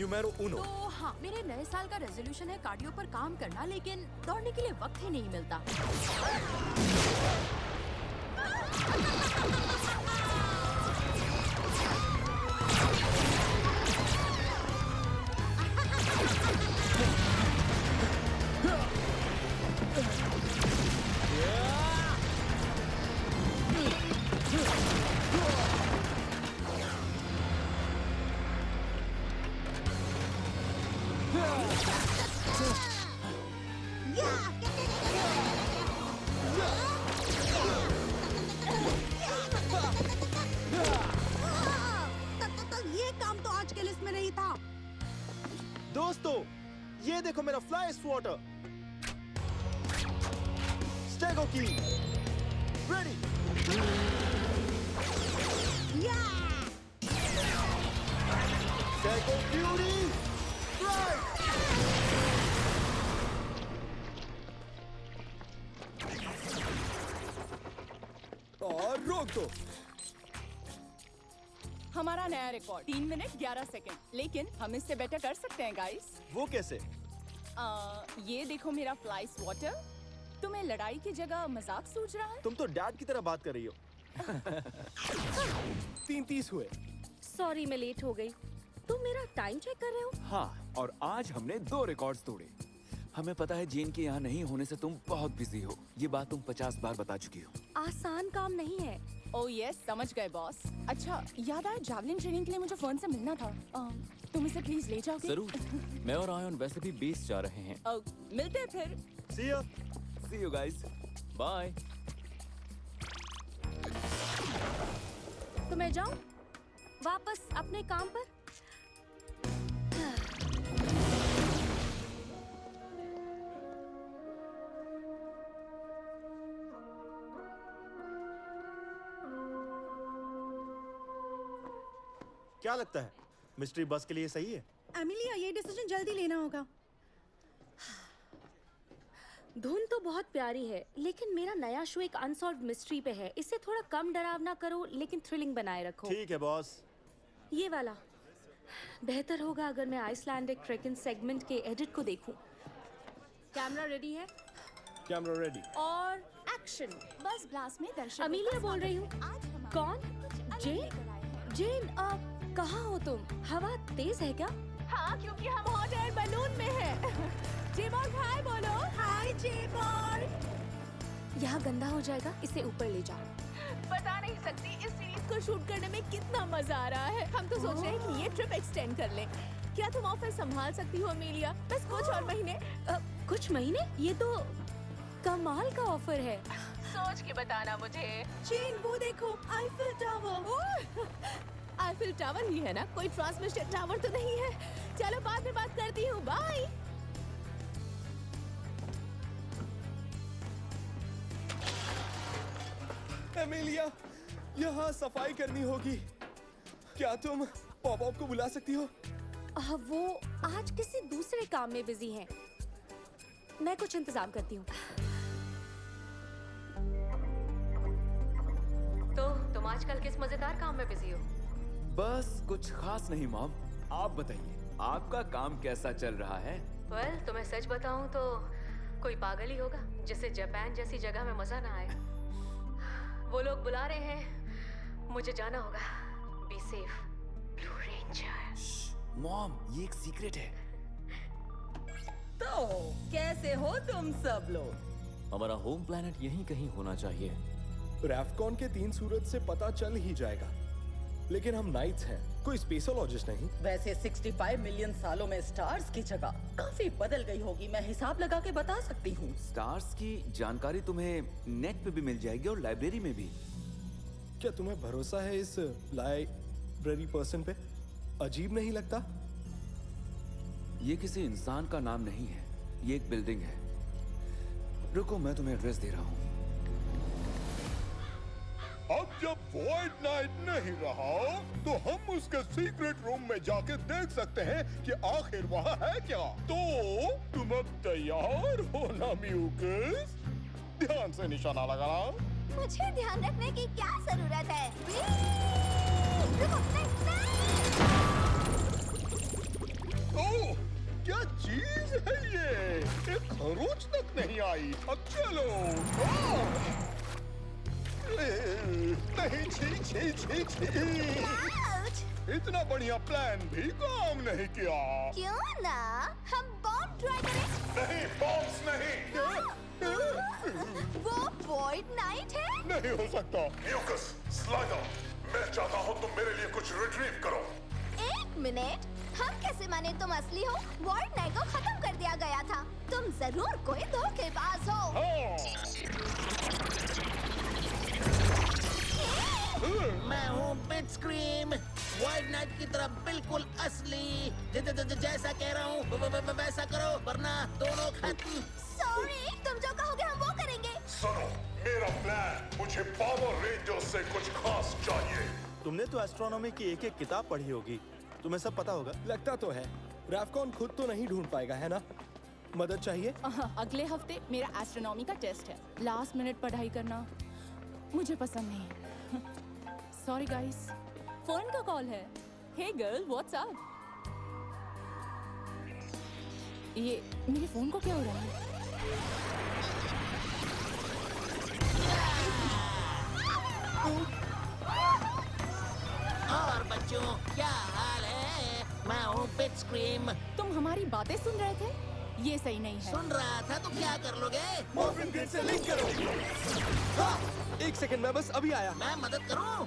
Numero उनो। तो हाँ, मेरे नए साल का रेजोल्यूशन है कार्डियो पर काम करना, लेकिन दौड़ने के लिए वक्त ही नहीं मिलता। ये काम तो आज के लिस्ट में नहीं था। दोस्तों, ये देखो मेरा फ्लाई स्वॉटर। स्टेगो की रेडी। स्टेगो फ्यूरी और रोक दो। हमारा नया रिकॉर्ड 3 मिनट 11 सेकंड, लेकिन हम इससे बेटर कर सकते हैं गाइस। वो कैसे? ये देखो मेरा फ्लाई स्वॉटर। तुम्हें लड़ाई की जगह मजाक सूझ रहा है? तुम तो डैड की तरह बात कर रही हो। 3:30 हुए। सॉरी मैं लेट हो गई। तुम मेरा टाइम चेक कर रहे हो? हाँ, और आज हमने 2 रिकॉर्ड्स तोड़े। हमें पता है जेन के यहाँ नहीं होने से तुम बहुत बिजी हो। ये बात तुम 50 बार बता चुकी हो। आसान काम नहीं है। ओह यस, समझ गए बॉस। अच्छा, याद आया जावलिन ट्रेनिंग के लिए मुझे फोन से मिलना था। तुम इसे प्लीज ले जाओगे? जरूर। मैं और आयन वैसे भी बेस जा रहे हैं। मिलते हैं फिर। See ya. See you guys. Bye. तो मैं जाऊं वापस अपने काम पर? क्या लगता है मिस्ट्री बस के लिए सही है? एमिलिया, ये डिसीजन जल्दी लेना होगा। धुन तो बहुत प्यारी है, लेकिन मेरा नया शो एक अनसॉल्व्ड मिस्ट्री पे है। इसे थोड़ा कम डरावना करो, लेकिन थ्रिलिंग बनाए रखो। ठीक है बॉस। ये वाला बेहतर होगा अगर मैं आइसलैंडिक ट्रेकिंग सेगमेंट के एडिट को देखूं। कैमरा रेडी है? Camera ready. और एक्शन। बस ब्लास्ट में दर्शकों अमीलिया का बोल रही हूँ। आज हमारे कौन? कुछ अलग जेन? लेकर आए हैं। जेन, कहाँ हो तुम? हवा तेज है क्या? हाँ, क्योंकि हम हॉट एयर बलून में हैं। जेबॉल हाय बोलो। हाय जेबॉल। यहाँ गंदा हो जाएगा, इसे ऊपर ले जाओ। बता नहीं सकती इस सीरीज को शूट करने में कितना मजा आ रहा है। हम तो सोच रहे हैं कि ये ट्रिप एक्सटेंड कर लें। क्या तुम ऑफिस संभाल सकती हो अमीलिया? बस कुछ और महीने। कुछ महीने? ये तो कमाल का ऑफर है। सोच के बताना मुझे। चीन, वो देखो आईफिल टावर। आईफिल टावर ही है ना? कोई ट्रांसमिशन टावर तो नहीं है। चलो बाद में बात करती हूँ। बाय। एमिलिया, यहाँ सफाई करनी होगी। क्या तुम पॉप को बुला सकती हो? वो आज किसी दूसरे काम में बिजी हैं। मैं कुछ इंतजाम करती हूँ। तो तुम आजकल किस मजेदार काम में बिजी हो? बस कुछ खास नहीं मॉम। आप बताइए, आपका काम कैसा चल रहा है? वेल, तुम्हें सच बताऊं तो कोई पागल ही होगा जिसे जापान जैसी जगह में मजा ना आए। वो लोग बुला रहे हैं, मुझे जाना होगा। Be safe, blue ranger. Mom, ये एक सीक्रेट है। तो कैसे हो तुम सब लोग? हमारा होम प्लैनेट यहीं कहीं होना चाहिए। रैफ्कॉन के 3 सूरज से पता चल ही जाएगा, लेकिन हम नाइट्स हैं, कोई स्पेसोलॉजिस्ट नहीं। वैसे 65 मिलियन सालों में स्टार्स की जगह काफी बदल गई होगी। मैं हिसाब लगा के बता सकती हूँ। स्टार्स की जानकारी तुम्हें नेट पे भी मिल जाएगी और लाइब्रेरी में भी। क्या तुम्हें भरोसा है इस लाइब्रेरी पर्सन पे? अजीब नहीं लगता? ये किसी इंसान का नाम नहीं है, ये एक बिल्डिंग है। रुको, मैं तुम्हें एड्रेस दे रहा हूँ। अब जब वॉइड नाइट नहीं रहा तो हम उसके सीक्रेट रूम में जाके देख सकते हैं कि आखिर वहाँ है क्या। तो तुम अब तैयार हो ना म्यूकस? ध्यान से निशाना लगाना। मुझे ध्यान रखने की क्या जरूरत है? रुको, नहीं, नहीं। अब चलो। नहीं, छी छी छी छी। इतना बढ़िया प्लान भी काम नहीं किया। क्यों ना हम बॉम्ब ट्राई करें? नहीं, बॉम्ब्स नहीं। वो वॉइड नाइट है? नहीं हो सकता। म्यूकस, स्लाइडर, मैं चाहता हूँ तुम मेरे लिए कुछ रिट्रीव करो। एक मिनट, हम कैसे माने तुम असली हो? वॉइड नाइट को खत्म कर दिया गया था। तुम जरूर कोई धोखेबाज हो। मैं हूँ बिटस्क्रीम, वॉइड नाइट की तरह बिल्कुल असली। जैसा कह रहा हूँ वैसा करो, वरना दोनों खत्म। सॉरी, तुम जो कहोगे हम वो करेंगे। सुनो, मेरा प्लान, मुझे पावर रेंजर्स से कुछ खास चाहिए। तुमने तो एस्ट्रोनॉमी की एक किताब पढ़ी होगी, तुम्हें सब पता होगा। लगता तो है। रैफकॉन खुद तो नहीं ढूंढ पाएगा, है ना? मदद चाहिए? अगले हफ्ते मेरा एस्ट्रोनॉमी का टेस्ट है। लास्ट मिनट पढ़ाई करना मुझे पसंद नहीं। सॉरी गाइस, फोन का कॉल है। हे गर्ल, व्हाट्स अप? ये मेरे फोन को क्या हो रहा है? और बच्चों, क्या हाल है? मैं हूँ बिटस्क्रीम। तुम हमारी बातें सुन रहे थे? ये सही नहीं है। सुन रहा था तो क्या कर लोगे? मॉर्फिन ग्रिड से लिंक करो। एक सेकंड, मैं बस अभी आया। मैं मदद करूं?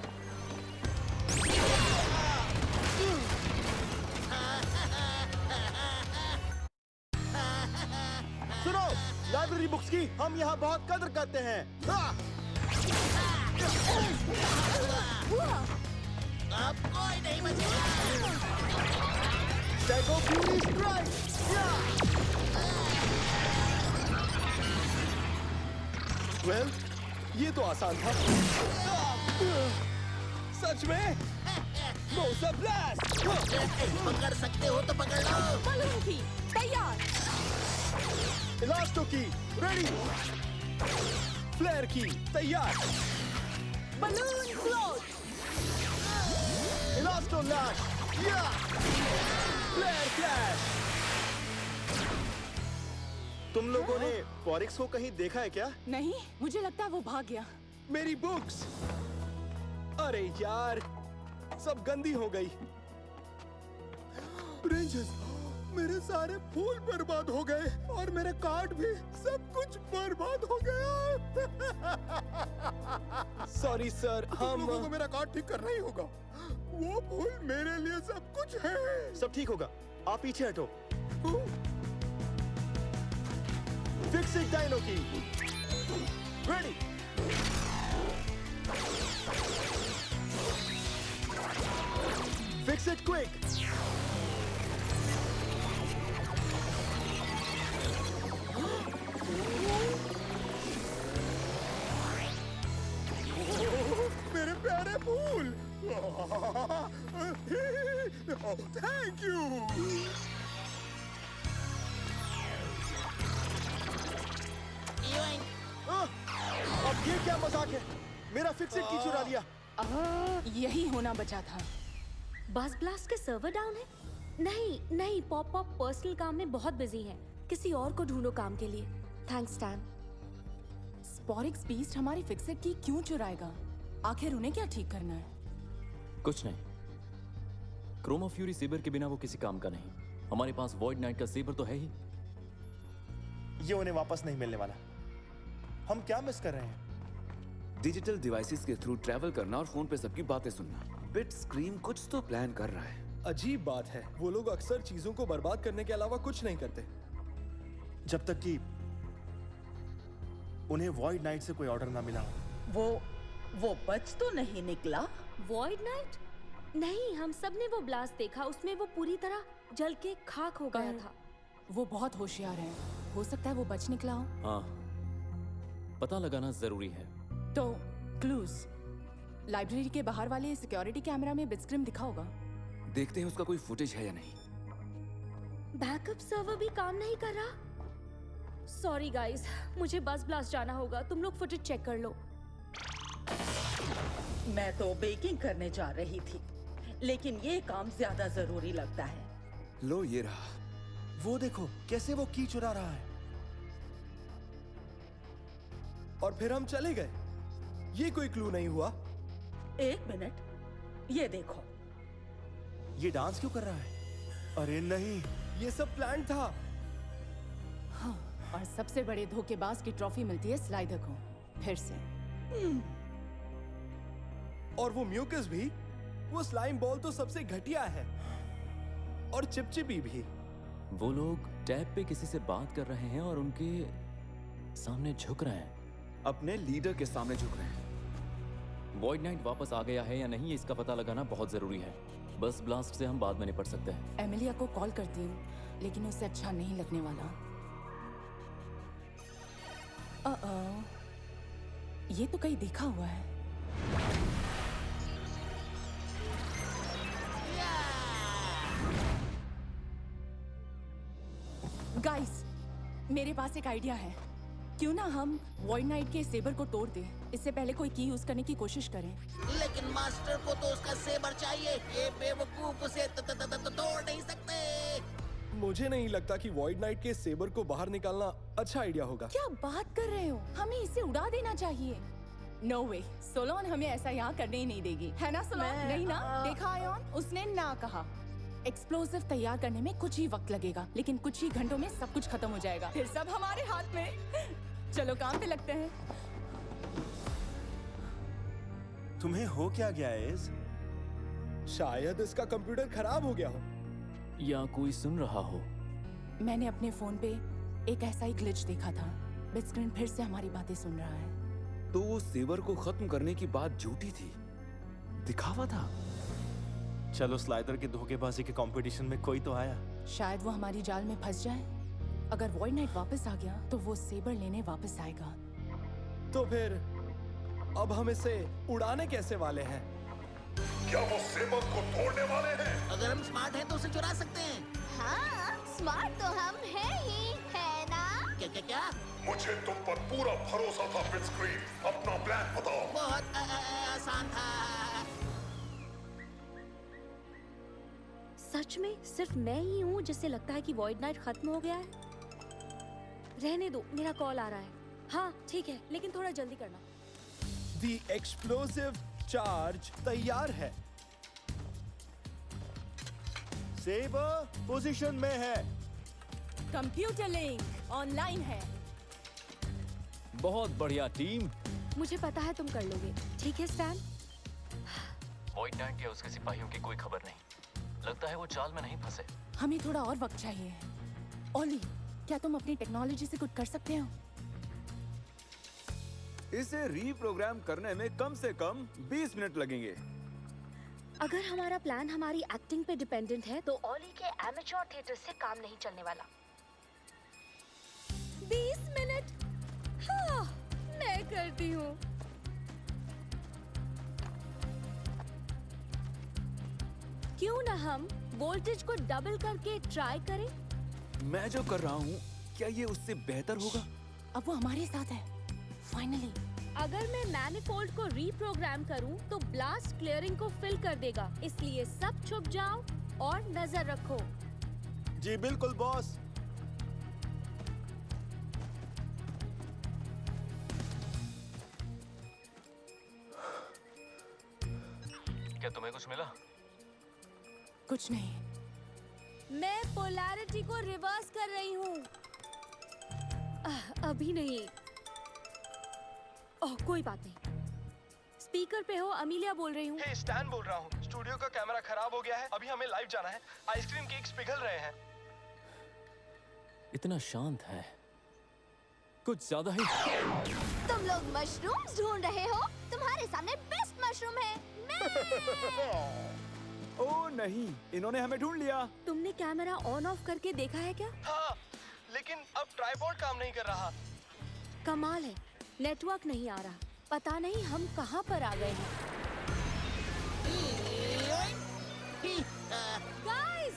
सुनो, लाइब्रेरी बुक्स की हम यहाँ बहुत कदर करते हैं। अब कोई नहीं बचेगा। Stego Fury Strike! वेल, ये तो आसान था। सच में? मोसा ब्लास्ट! पकड़ सकते हो तो पकड़ लो। बलून की तैयार। इलास्टो की रेडी। फ्लेयर की तैयार। Balloon float. Elasto lash. Flare flash. तुम लोगों ने फॉरिक्स को कहीं देखा है क्या? नहीं, मुझे लगता है वो भाग गया। मेरी बुक्स। अरे यार, सब गंदी हो गई। रेंजर्स, मेरे सारे फूल बर्बाद हो गए और मेरे कार्ड भी, सब कुछ बर्बाद हो गया। सॉरी सर, हम लोगों को मेरा कार्ड ठीक करना ही होगा। वो फूल मेरे लिए सब कुछ है। सब ठीक होगा, आप पीछे हटो। फिक्स इट डायनो की रेडी। Fix it quick. मेरे प्यारे फूल। Thank you. अब ये क्या मजाक है? मेरा फिक्स इट की चुरा लिया। यही होना बचा था। बस ब्लास्ट के सर्वर डाउन है? नहीं नहीं, पॉप पर्सनल काम में बहुत बिजी है। किसी और को ढूंढो काम के लिए। Thanks Stan. स्पोरिक्स बीस्ट हमारी फिक्सेड की क्यों चुराएगा? आखिर उन्हें क्या ठीक करना है? कुछ नहीं। क्रोमा फ्यूरी सेबर के बिना वो किसी काम का नहीं। हमारे पास वॉइड नाइट का सेबर तो है ही। ये उन्हें वापस नहीं मिलने वाला। हम क्या मिस कर रहे हैं? डिजिटल डिवाइसेस के थ्रू ट्रैवल करना और फोन पे सबकी बातें सुनना। बिटस्क्रीम कुछ तो प्लान कर रहा है। अजीब बात है, वो लोग अक्सर चीजों को बर्बाद करने के अलावा कुछ नहीं करते। जब तक कि उन्हें वॉइड नाइट से कोई ऑर्डर ना मिला। वो बच तो नहीं निकला? Void night? नहीं, हम सब ने वो ब्लास्ट देखा। उसमें वो पूरी तरह जल के खाक हो गया था। वो बहुत होशियार है। हो सकता है वो बच निकला हो। हाँ, पता लगाना जरूरी है। तो क्लूज, लाइब्रेरी के बाहर वाले सिक्योरिटी कैमरा में बिटस्क्रीम दिखा होगा। देखते हैं उसका कोई फुटेज है या नहीं। बैकअप सर्वर भी काम नहीं कर रहा। सॉरी गाइस, मुझे बस ब्लास्ट जाना होगा। तुम लोग फुटेज चेक कर लो। मैं तो बेकिंग करने जा रही थी, लेकिन ये काम ज्यादा जरूरी लगता है। लो, ये रहा। वो देखो कैसे वो की चुरा रहा है। और फिर हम चले गए। ये कोई क्लू नहीं हुआ। एक मिनट, ये देखो। ये डांस क्यों कर रहा है? अरे नहीं, ये सब प्लान था। हाँ, और सबसे बड़े धोखेबाज की ट्रॉफी मिलती है स्लाइडर को फिर से। और वो म्यूकस भी। वो स्लाइम बॉल तो सबसे घटिया है, और चिपचिपी भी। वो लोग टैब पे किसी से बात कर रहे हैं और उनके सामने झुक रहे हैं। अपने लीडर के सामने झुक रहे हैं। वॉइड नाइट वापस आ गया है या नहीं, इसका पता लगाना बहुत जरूरी है। बस ब्लास्ट से हम बाद में निपट सकते हैं। एमिलिया को कॉल करती हूँ, लेकिन उसे अच्छा नहीं लगने वाला। ये तो कहीं देखा हुआ है। गाइस, मेरे पास एक आइडिया है। क्यों ना हम वॉइड नाइट के सेबर को तोड़ दें, इससे पहले कोई की यूज करने की कोशिश करें। लेकिन मास्टर को तो उसका सेबर चाहिए। ये बेवकूफ उसे तोड़ नहीं सकते। मुझे नहीं लगता कि वॉइड नाइट के सेबर को बाहर निकालना अच्छा आइडिया होगा। क्या बात कर रहे हो? हमें इसे उड़ा देना चाहिए। नो वे, सोलोन हमें ऐसा यहाँ करने ही नहीं देगी, है ना सोलोन? नहीं ना? देखा आयोन, उसने ना कहा। एक्सप्लोसिव तैयार करने में कुछ ही वक्त लगेगा, लेकिन कुछ ही घंटों में सब कुछ खत्म हो जाएगा। फिर सब हमारे हाथ में। चलो काम पे लगते हैं। तुम्हें हो क्या गया एज? शायद इसका कंप्यूटर खराब हो गया हो, या कोई सुन रहा हो। मैंने अपने फोन पे एक ऐसा ही ग्लिच देखा था। बिग स्क्रीन फिर से हमारी बातें सुन रहा है। तो वो सेवर को खत्म करने की बात झूठी थी, दिखावा था। चलो, स्लाइडर की धोखेबाजी के कंपटीशन में कोई तो आया। शायद वो हमारी जाल में फंस जाए। अगर वॉइड नाइट वापस आ गया तो वो सेबर लेने वापस आएगा। तो फिर अब हम इसे उड़ाने कैसे वाले हैं? क्या वो सेबर को तोड़ने वाले हैं? अगर हम स्मार्ट हैं तो उसे चुरा सकते हैं। हाँ, स्मार्ट तो हम हैं ही, है ना? क्या क्या क्या? मुझे तुम पर पूरा भरोसा था बिग स्क्रीन। अपना प्लान बताओ। बहुत आसान था। सच में सिर्फ मैं ही हूँ जिससे लगता है कि वॉइड नाइट खत्म हो गया है? रहने दो, मेरा कॉल आ रहा है। हाँ ठीक है, लेकिन थोड़ा जल्दी करना। दी एक्सप्लोसिव चार्ज तैयार है। सेबर पोजीशन में है। कंप्यूटर लिंक ऑनलाइन है। बहुत बढ़िया टीम। मुझे पता है तुम कर लोगे, ठीक है स्टैन? वॉइड नाइट के उसके सिपाहियों की कोई खबर नहीं। लगता है वो चाल में नहीं फंसे। हमें थोड़ा और वक्त चाहिए। ओली, क्या तुम अपनी टेक्नोलॉजी से कुछ कर सकते हो? इसे रीप्रोग्राम करने में कम से कम 20 मिनट लगेंगे। अगर हमारा प्लान हमारी एक्टिंग पे डिपेंडेंट है तो ओली के एमेच्योर थिएटर से काम नहीं चलने वाला। 20 मिनट? हाँ, मैं करती हूँ। क्यों ना हम वोल्टेज को डबल करके ट्राई करें? मैं जो कर रहा हूँ, क्या ये उससे बेहतर होगा? अब वो हमारे साथ है, फाइनली। अगर मैं मैनिफोल्ड को रीप्रोग्राम करूं तो ब्लास्ट क्लियरिंग को फिल कर देगा, इसलिए सब छुप जाओ और नजर रखो। जी बिल्कुल बॉस। क्या तुम्हें कुछ मिला? कुछ नहीं। मैं पोलैरिटी को रिवर्स कर रही हूँ। अभी नहीं। ओह, कोई बात नहीं। स्पीकर पे हो? अमीलिया बोल रही हूँ। हे, स्टैन बोल रहा हूँ। स्टूडियो का कैमरा खराब हो गया है, अभी हमें लाइव जाना है। आइसक्रीम केक्स पिघल रहे हैं। इतना शांत है, कुछ ज्यादा ही। तुम लोग मशरूम्स ढूंढ रहे हो? तुम्हारे सामने बेस्ट मशरूम है, मैं। ओह नहीं, इन्होंने हमें ढूंढ लिया। तुमने कैमरा ऑन ऑफ करके देखा है क्या? हाँ, लेकिन अब ट्राइपॉड काम नहीं कर रहा। कमाल है, नेटवर्क नहीं आ रहा। पता नहीं हम कहाँ पर आ गए हैं। गाइस,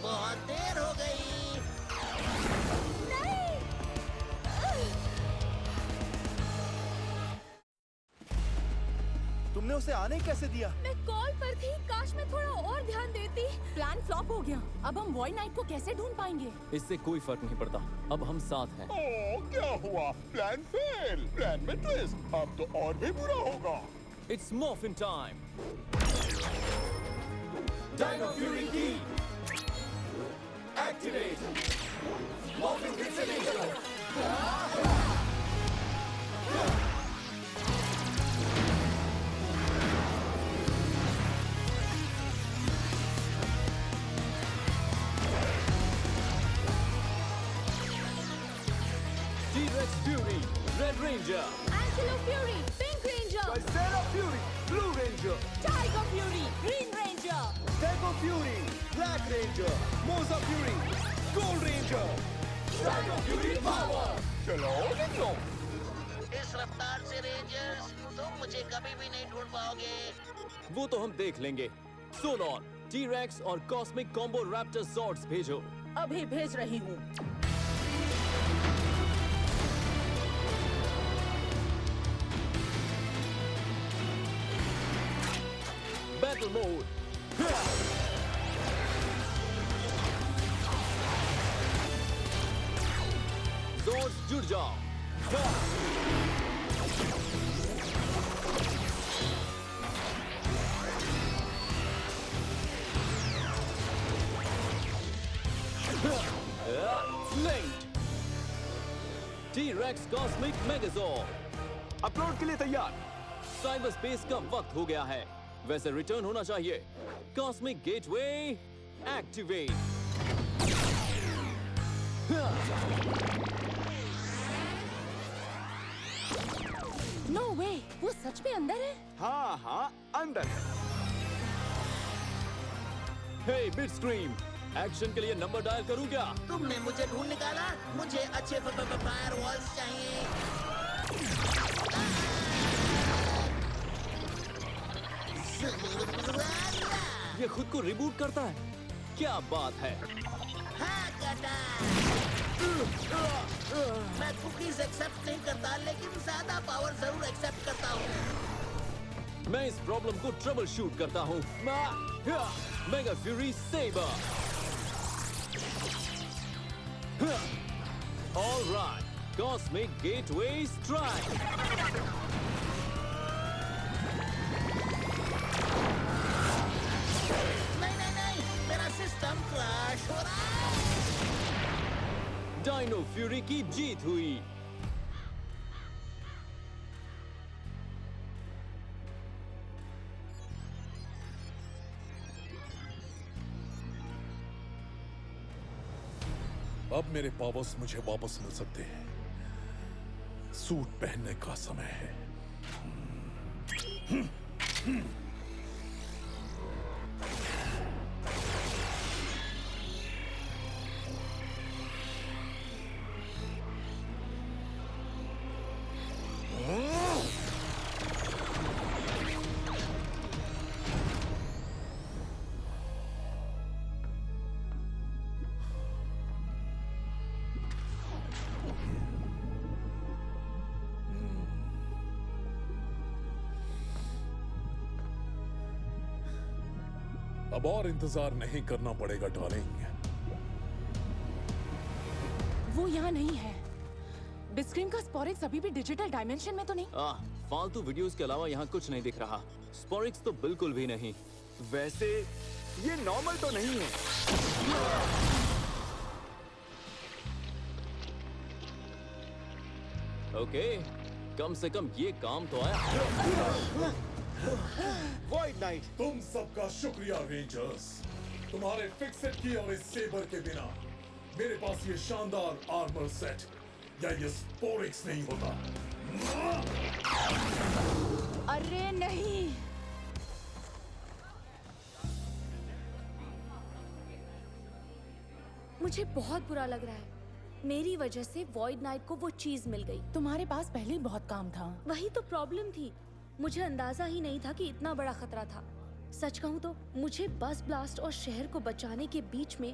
बहुत देर हो गई। तुमने उसे आने कैसे दिया? मैं कॉल पर थी, काश मैं थोड़ा और ध्यान देती। प्लान प्लान फ्लॉप हो गया। अब हम वॉइड नाइट को कैसे ढूंढ पाएंगे? इससे कोई फर्क नहीं पड़ता, अब हम साथ हैं। ओह, क्या हुआ? प्लान फेल, प्लान में ट्विस्ट। अब तो और भी बुरा होगा। It's morphin time. Dino Fury key. Activate. Morphin Pixelator. T-Rex Fury, Red Ranger. Ankylo Fury, Pink Ranger. Sarah Fury, Blue Ranger. Tiger Fury, Green Ranger. Deco Fury, Black Ranger. Moza Fury, Gold Ranger. Dino Fury Power. चलो निकलो। इस रफ्तार से rangers तुम मुझे कभी भी नहीं ढूंढ पाओगे। वो तो हम देख लेंगे। सोलॉन, T-Rex और कॉस्मिक कॉम्बो रैप्टर सॉर्ड्स भेजो। अभी भेज रही हूँ। Battle mode. Swords जुड़ जाओ। Linked. T-Rex Cosmic Megazord। Upload के लिए तैयार। साइबर स्पेस का वक्त हो गया है, वैसे रिटर्न होना चाहिए। Cosmic gateway activate. नो वे, वो सच में अंदर है? हाँ हाँ, अंदर है। हे बिट स्क्रीम, एक्शन के लिए नंबर डायल करूं क्या? तुमने मुझे ढूंढ निकाला। मुझे अच्छे फायर वॉल्स चाहिए। ये खुद को रिबूट करता है, क्या बात है। हाँ गधा। मैं कुकीज एक्सेप्ट नहीं करता, लेकिन ज्यादा पावर जरूर एक्सेप्ट करता हूँ। मैं इस प्रॉब्लम को ट्रबल शूट करता हूँ। Mega fury saber. Alright, cosmic gateway strike. System crash हो रहा है। डायनो फ्यूरी की जीत हुई। अब मेरे पावर्स मुझे वापस मिल सकते हैं। सूट पहनने का समय है। अब और इंतजार नहीं करना पड़ेगा डार्लिंग। वो यहाँ नहीं है। बिस्क्रीम का स्पोरिक्स अभी भी डिजिटल डायमेंशन में तो नहीं? फालतू वीडियोस के अलावा यहाँ कुछ नहीं दिख रहा। स्पोरिक्स तो बिल्कुल भी नहीं। वैसे ये नॉर्मल तो नहीं है। ओके, कम से कम ये काम तो आया। Void night. तुम सबका शुक्रिया रेंजर्स। तुम्हारे फिक्सेट की और इस सेबर के बिना मेरे पास ये शानदार आर्मर सेट या ये स्पोरिक्स नहीं होता। अरे नहीं, मुझे बहुत बुरा लग रहा है। मेरी वजह से वॉइड नाइट को वो चीज मिल गई। तुम्हारे पास पहले ही बहुत काम था। वही तो प्रॉब्लम थी। मुझे अंदाजा ही नहीं था कि इतना बड़ा खतरा था। सच कहूँ तो मुझे बस ब्लास्ट और शहर को बचाने के बीच में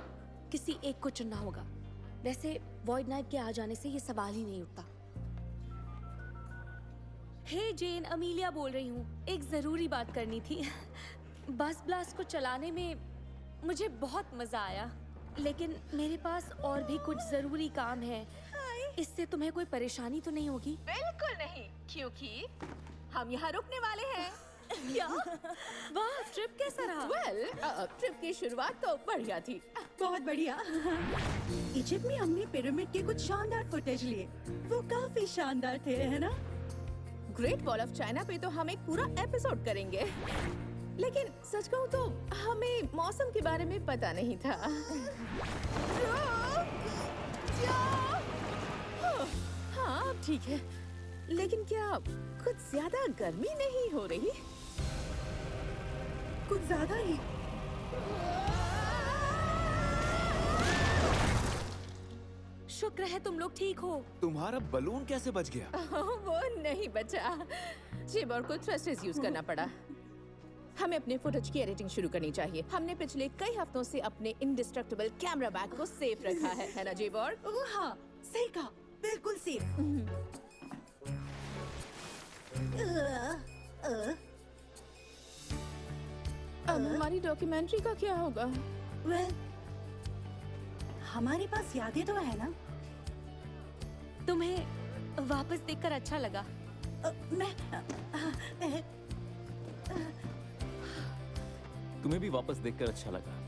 किसी एक को चुनना होगा। वैसे वॉइड नाइट के आ जाने से ये सवाल ही नहीं उठता। हे जेन, अमीलिया बोल रही हूँ। एक जरूरी बात करनी थी। बस ब्लास्ट को चलाने में मुझे बहुत मजा आया, लेकिन मेरे पास और भी कुछ जरूरी काम है। इससे तुम्हें कोई परेशानी तो नहीं होगी? बिल्कुल नहीं, क्योंकि हम यहाँ रुकने वाले हैं। क्या? वाह, ट्रिप कैसा रहा? ट्रिप की शुरुआत तो बढ़िया थी। बहुत बढ़िया। इजिप्ट में हमने पिरामिड के कुछ शानदार फुटेज लिए, वो काफी शानदार थे, है ना? ग्रेट वॉल ऑफ चाइना पे तो हम एक पूरा एपिसोड करेंगे, लेकिन सच कहूँ तो हमें मौसम के बारे में पता नहीं था। हाँ, ठीक है, लेकिन क्या कुछ ज्यादा गर्मी नहीं हो रही? कुछ ज्यादा ही। शुक्र है तुम लोग ठीक हो। तुम्हारा बलून कैसे बच गया? वो नहीं बचा, जिबर को थ्रस्टर्स यूज करना पड़ा। हमें अपने फुटेज की एडिटिंग शुरू करनी चाहिए। हमने पिछले कई हफ्तों से अपने इंडिस्ट्रक्टिबल कैमरा बैग को सेफ रखा है ना जिबर? हाँ, सही कहा, बिल्कुल सेफ। अब हमारी डॉक्यूमेंट्री का क्या होगा? वेल, हमारे पास यादें तो है ना? तुम्हें वापस देखकर अच्छा लगा? तुम्हें भी वापस देखकर अच्छा लगा?